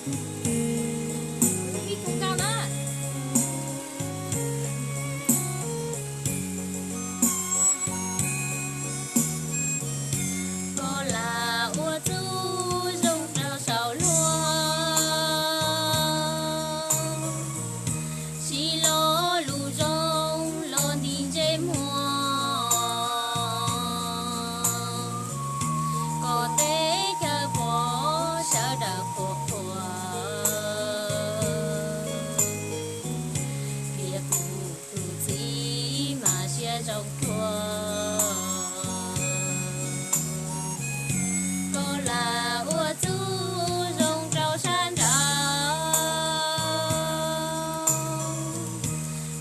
Đi cùng cao đó. Có là ua chú rung trao sầu lúa. Chỉ lo lù rong lo đi dễ mùa. Có tế chờ bó sợ đợt cuộc thua. Việc cụ gì mà sẽ rong thua. Có là ua chú rong trao san đào.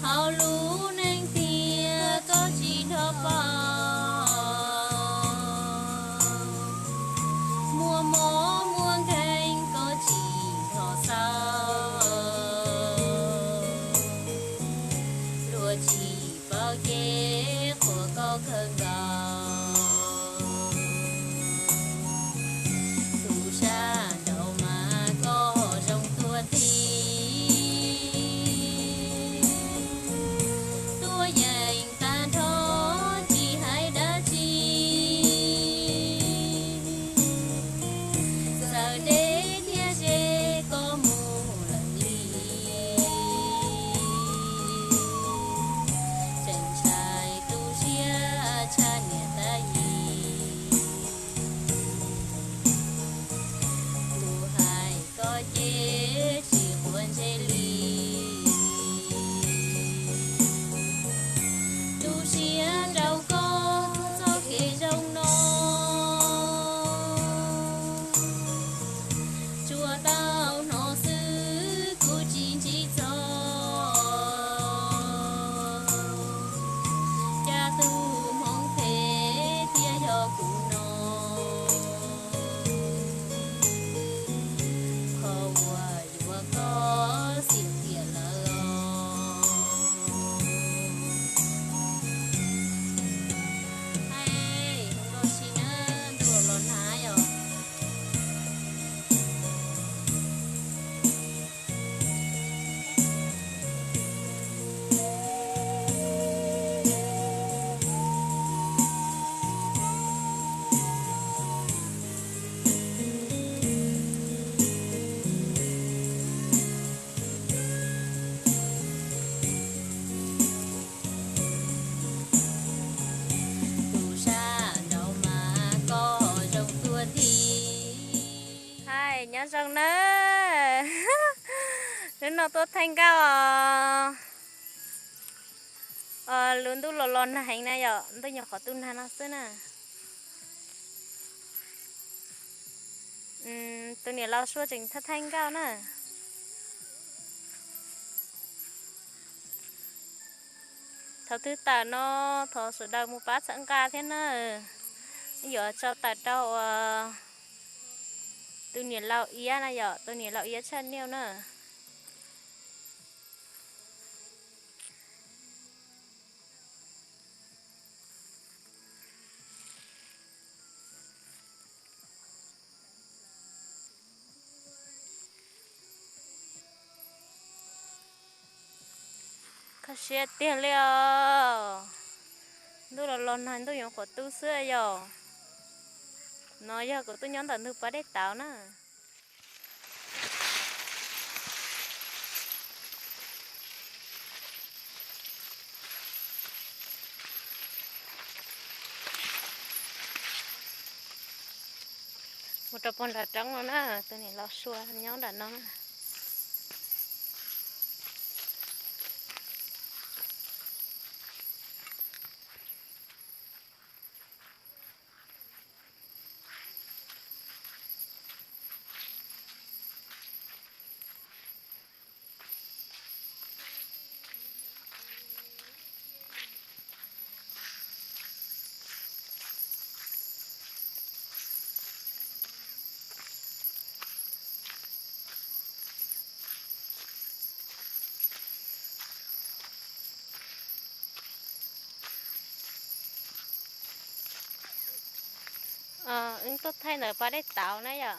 Hào lũ nên tia có gì đó bao. Mùa mó muôn canh có chỉ thọ sao. Lúa chỉ bao ghé của có cơn gào. Dù xa đâu mà có rong tua thi. Tua dành ta thó chỉ hay đã chi. Giờ để thia dê có mù lần ly. Chân trai tu xia cha nhà ta gì. Tu hai có chế chỉ cuốn dê ly. Tu xia rau có do kê rong nó. Chùa tao nó xứ cụ chỉ cho. Cha tu mong thế tia cho cụ nó. Khó hòa dù có xin tiền là lo. Hay không có xin đồ lon hái rồi. Dù xa đâu mà có rong tua thi. Hai nhớ rong nữa. Đến nó tốt thanh cao lớn tu lon hành này giờ tôi nhỏ khó tu hà nó xưa nè. Tôi nhớ lao xua chỉnh thất thanh cao nè. Thảo thứ ta nó thọ sửa đầu một bát sẵn ca thế nè. Giờ cho ta đâu tôi nhớ lao ý này giờ tôi nhớ lao ý chân nhiều nè. Khá xe tiền liều. Tôi là lon hành tôi nhỏ khó tu xưa giờ. Nói giờ của tôi nhóm tận thực bá để táo nè. Một trò con đã trắng rồi nè. Tôi này lo xua nhóm đã nóng. Ứng tốt thay nở ba đấy táo này ạ.